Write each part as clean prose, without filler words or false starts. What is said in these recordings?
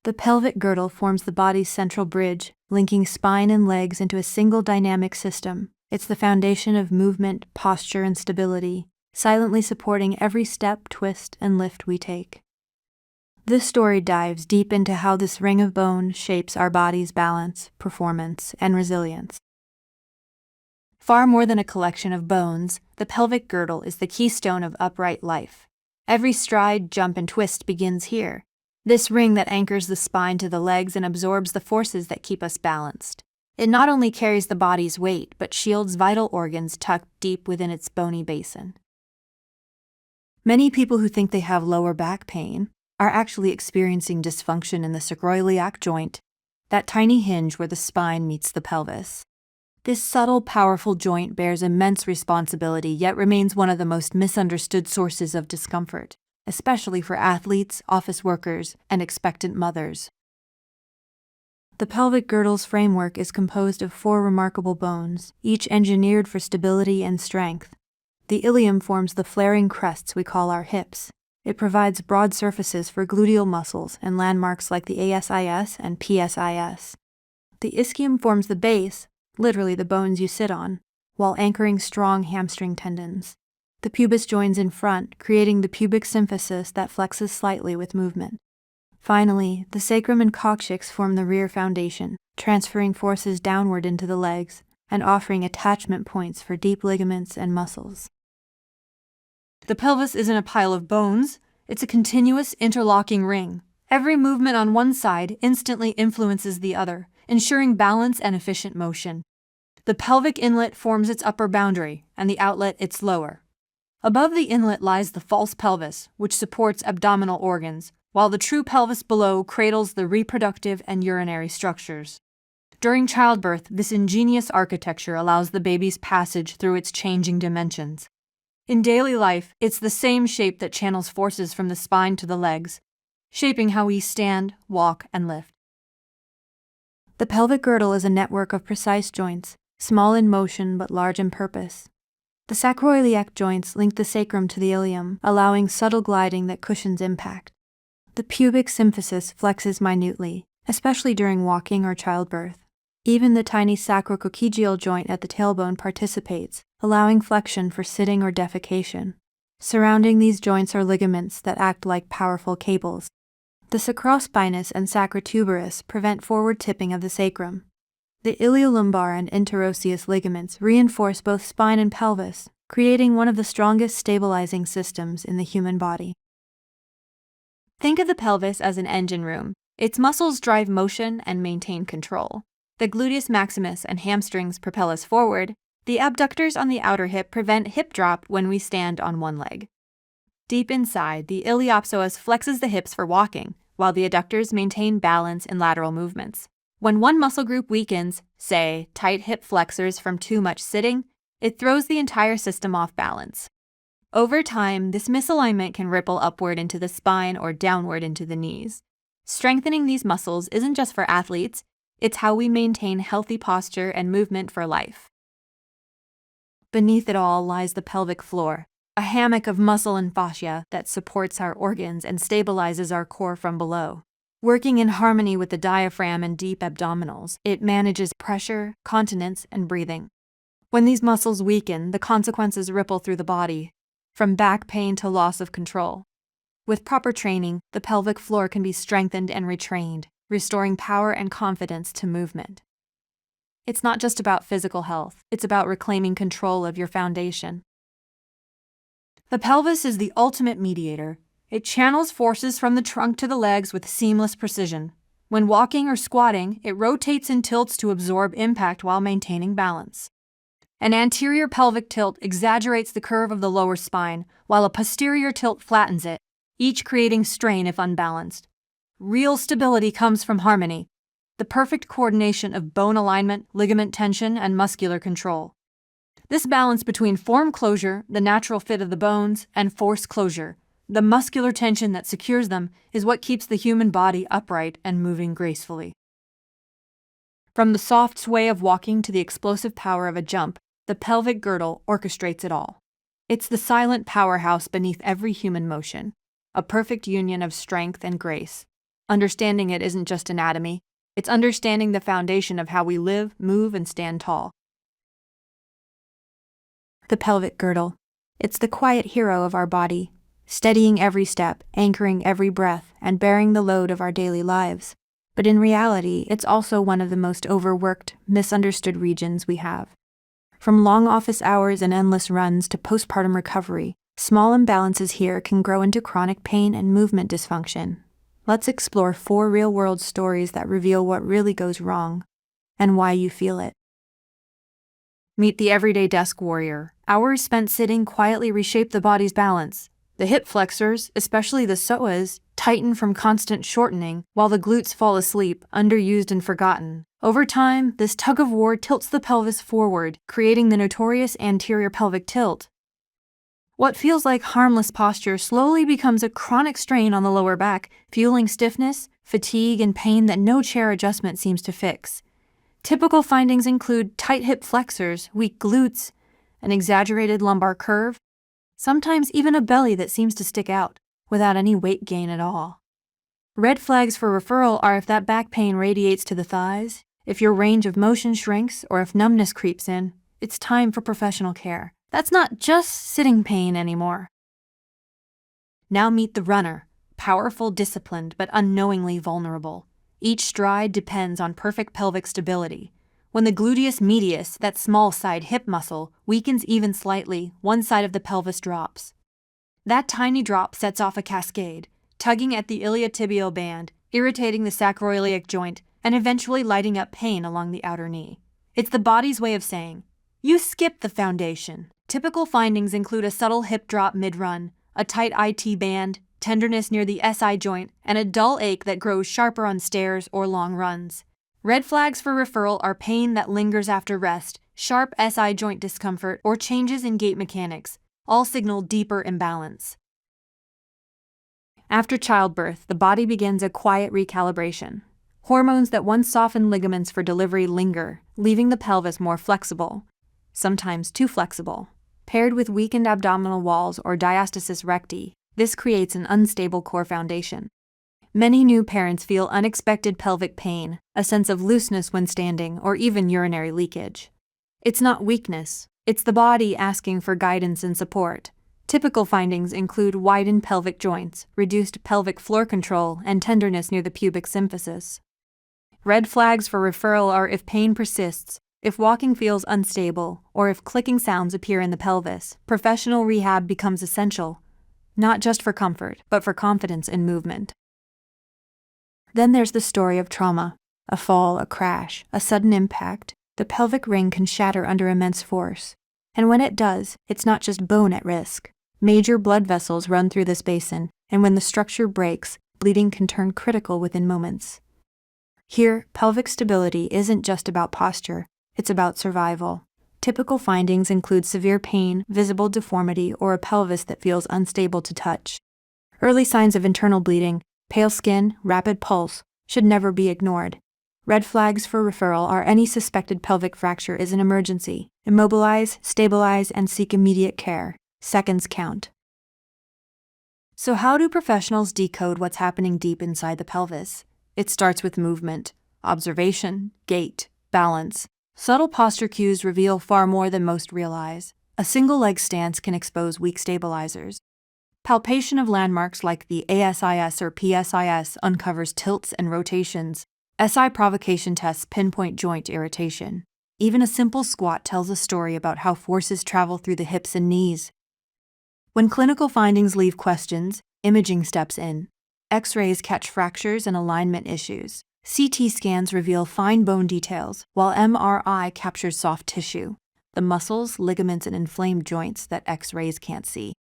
The pelvic girdle forms the body's central bridge, linking spine and legs into a single dynamic system. It's the foundation of movement, posture, and stability, silently supporting every step, twist, and lift we take. This story dives deep into how this ring of bone shapes our body's balance, performance, and resilience. Far more than a collection of bones, the pelvic girdle is the keystone of upright life. Every stride, jump, and twist begins here. This ring that anchors the spine to the legs and absorbs the forces that keep us balanced. It not only carries the body's weight, but shields vital organs tucked deep within its bony basin. Many people who think they have lower back pain are actually experiencing dysfunction in the sacroiliac joint, that tiny hinge where the spine meets the pelvis. This subtle, powerful joint bears immense responsibility, yet remains one of the most misunderstood sources of discomfort, especially for athletes, office workers, and expectant mothers. The pelvic girdle's framework is composed of 4 remarkable bones, each engineered for stability and strength. The ilium forms the flaring crests we call our hips. It provides broad surfaces for gluteal muscles and landmarks like the ASIS and PSIS. The ischium forms the base, literally the bones you sit on, while anchoring strong hamstring tendons. The pubis joins in front, creating the pubic symphysis that flexes slightly with movement. Finally, the sacrum and coccyx form the rear foundation, transferring forces downward into the legs and offering attachment points for deep ligaments and muscles. The pelvis isn't a pile of bones, it's a continuous interlocking ring. Every movement on one side instantly influences the other, ensuring balance and efficient motion. The pelvic inlet forms its upper boundary, and the outlet its lower. Above the inlet lies the false pelvis, which supports abdominal organs, while the true pelvis below cradles the reproductive and urinary structures. During childbirth, this ingenious architecture allows the baby's passage through its changing dimensions. In daily life, it's the same shape that channels forces from the spine to the legs, shaping how we stand, walk, and lift. The pelvic girdle is a network of precise joints, small in motion but large in purpose. The sacroiliac joints link the sacrum to the ilium, allowing subtle gliding that cushions impact. The pubic symphysis flexes minutely, especially during walking or childbirth. Even the tiny sacrococcygeal joint at the tailbone participates, allowing flexion for sitting or defecation. Surrounding these joints are ligaments that act like powerful cables. The sacrospinous and sacrotuberous prevent forward tipping of the sacrum. The iliolumbar and interosseous ligaments reinforce both spine and pelvis, creating one of the strongest stabilizing systems in the human body. Think of the pelvis as an engine room. Its muscles drive motion and maintain control. The gluteus maximus and hamstrings propel us forward. The abductors on the outer hip prevent hip drop when we stand on one leg. Deep inside, the iliopsoas flexes the hips for walking, while the adductors maintain balance in lateral movements. When one muscle group weakens, say, tight hip flexors from too much sitting, it throws the entire system off balance. Over time, this misalignment can ripple upward into the spine or downward into the knees. Strengthening these muscles isn't just for athletes, it's how we maintain healthy posture and movement for life. Beneath it all lies the pelvic floor, a hammock of muscle and fascia that supports our organs and stabilizes our core from below. Working in harmony with the diaphragm and deep abdominals, it manages pressure, continence, and breathing. When these muscles weaken, the consequences ripple through the body, from back pain to loss of control. With proper training, the pelvic floor can be strengthened and retrained, restoring power and confidence to movement. It's not just about physical health, it's about reclaiming control of your foundation. The pelvis is the ultimate mediator. It channels forces from the trunk to the legs with seamless precision. When walking or squatting, it rotates and tilts to absorb impact while maintaining balance. An anterior pelvic tilt exaggerates the curve of the lower spine, while a posterior tilt flattens it, each creating strain if unbalanced. Real stability comes from harmony, the perfect coordination of bone alignment, ligament tension, and muscular control. This balance between form closure, the natural fit of the bones, and force closure, the muscular tension that secures them, is what keeps the human body upright and moving gracefully. From the soft sway of walking to the explosive power of a jump, the pelvic girdle orchestrates it all. It's the silent powerhouse beneath every human motion, a perfect union of strength and grace. Understanding it isn't just anatomy, it's understanding the foundation of how we live, move, and stand tall. The pelvic girdle. It's the quiet hero of our body, steadying every step, anchoring every breath, and bearing the load of our daily lives. But in reality, it's also one of the most overworked, misunderstood regions we have. From long office hours and endless runs to postpartum recovery, small imbalances here can grow into chronic pain and movement dysfunction. Let's explore 4 real-world stories that reveal what really goes wrong and why you feel it. Meet the everyday desk warrior. Hours spent sitting quietly reshape the body's balance. The hip flexors, especially the psoas, tighten from constant shortening, while the glutes fall asleep, underused and forgotten. Over time, this tug-of-war tilts the pelvis forward, creating the notorious anterior pelvic tilt. What feels like harmless posture slowly becomes a chronic strain on the lower back, fueling stiffness, fatigue, and pain that no chair adjustment seems to fix. Typical findings include tight hip flexors, weak glutes, an exaggerated lumbar curve, sometimes even a belly that seems to stick out, without any weight gain at all. Red flags for referral are if that back pain radiates to the thighs, if your range of motion shrinks, or if numbness creeps in. It's time for professional care. That's not just sitting pain anymore. Now meet the runner, powerful, disciplined, but unknowingly vulnerable. Each stride depends on perfect pelvic stability. When the gluteus medius, that small side hip muscle, weakens even slightly, one side of the pelvis drops. That tiny drop sets off a cascade, tugging at the iliotibial band, irritating the sacroiliac joint, and eventually lighting up pain along the outer knee. It's the body's way of saying, you skipped the foundation. Typical findings include a subtle hip drop mid-run, a tight IT band, tenderness near the SI joint, and a dull ache that grows sharper on stairs or long runs. Red flags for referral are pain that lingers after rest, sharp SI joint discomfort, or changes in gait mechanics, all signal deeper imbalance. After childbirth, the body begins a quiet recalibration. Hormones that once softened ligaments for delivery linger, leaving the pelvis more flexible, sometimes too flexible. Paired with weakened abdominal walls or diastasis recti, this creates an unstable core foundation. Many new parents feel unexpected pelvic pain, a sense of looseness when standing, or even urinary leakage. It's not weakness, it's the body asking for guidance and support. Typical findings include widened pelvic joints, reduced pelvic floor control, and tenderness near the pubic symphysis. Red flags for referral are if pain persists, if walking feels unstable, or if clicking sounds appear in the pelvis. Professional rehab becomes essential, not just for comfort, but for confidence in movement. Then there's the story of trauma. A fall, a crash, a sudden impact. The pelvic ring can shatter under immense force. And when it does, it's not just bone at risk. Major blood vessels run through this basin, and when the structure breaks, bleeding can turn critical within moments. Here, pelvic stability isn't just about posture, it's about survival. Typical findings include severe pain, visible deformity, or a pelvis that feels unstable to touch. Early signs of internal bleeding, pale skin, rapid pulse, should never be ignored. Red flags for referral are any suspected pelvic fracture is an emergency. Immobilize, stabilize, and seek immediate care. Seconds count. So how do professionals decode what's happening deep inside the pelvis? It starts with movement, observation, gait, balance. Subtle posture cues reveal far more than most realize. A single leg stance can expose weak stabilizers. Palpation of landmarks like the ASIS or PSIS uncovers tilts and rotations. SI provocation tests pinpoint joint irritation. Even a simple squat tells a story about how forces travel through the hips and knees. When clinical findings leave questions, imaging steps in. X-rays catch fractures and alignment issues. CT scans reveal fine bone details, while MRI captures soft tissue, the muscles, ligaments, and inflamed joints that X-rays can't see.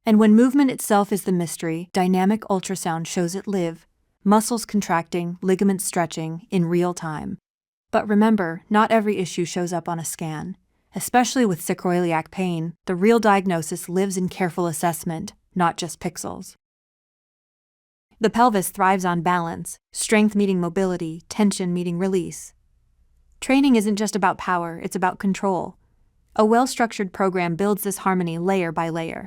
And when movement itself is the mystery, dynamic ultrasound shows it live, muscles contracting, ligaments stretching, in real time. But remember, not every issue shows up on a scan. Especially with sacroiliac pain, the real diagnosis lives in careful assessment, not just pixels. The pelvis thrives on balance, strength meeting mobility, tension meeting release. Training isn't just about power, it's about control. A well-structured program builds this harmony layer by layer.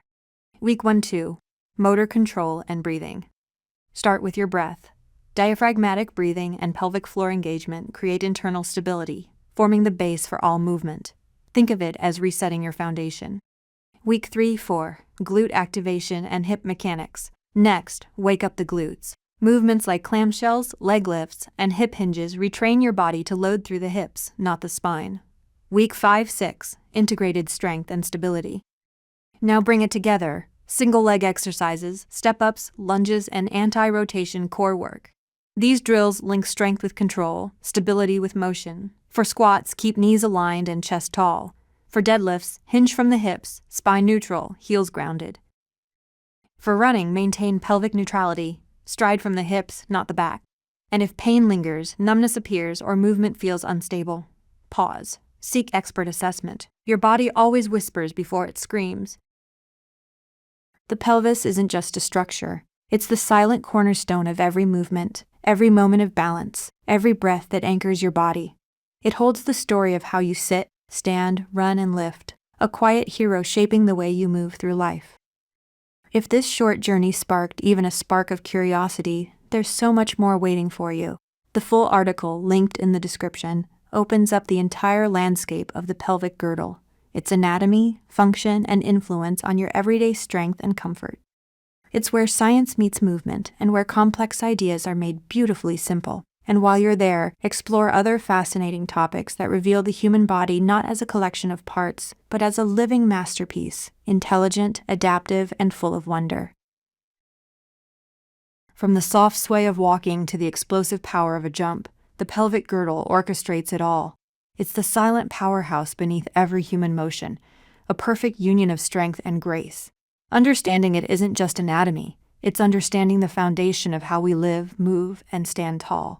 Week 1-2, motor control and breathing. Start with your breath. Diaphragmatic breathing and pelvic floor engagement create internal stability, forming the base for all movement. Think of it as resetting your foundation. Week 3-4, glute activation and hip mechanics. Next, wake up the glutes. Movements like clamshells, leg lifts, and hip hinges retrain your body to load through the hips, not the spine. Week 5-6, integrated strength and stability. Now bring it together. Single leg exercises, step-ups, lunges, and anti-rotation core work. These drills link strength with control, stability with motion. For squats, keep knees aligned and chest tall. For deadlifts, hinge from the hips, spine neutral, heels grounded. For running, maintain pelvic neutrality, stride from the hips, not the back. And if pain lingers, numbness appears, or movement feels unstable, pause. Seek expert assessment. Your body always whispers before it screams. The pelvis isn't just a structure. It's the silent cornerstone of every movement, every moment of balance, every breath that anchors your body. It holds the story of how you sit, stand, run, and lift, a quiet hero shaping the way you move through life. If this short journey sparked even a spark of curiosity, there's so much more waiting for you. The full article, linked in the description, opens up the entire landscape of the pelvic girdle, its anatomy, function, and influence on your everyday strength and comfort. It's where science meets movement and where complex ideas are made beautifully simple. And while you're there, explore other fascinating topics that reveal the human body not as a collection of parts, but as a living masterpiece, intelligent, adaptive, and full of wonder. From the soft sway of walking to the explosive power of a jump, the pelvic girdle orchestrates it all. It's the silent powerhouse beneath every human motion, a perfect union of strength and grace. Understanding it isn't just anatomy, it's understanding the foundation of how we live, move, and stand tall.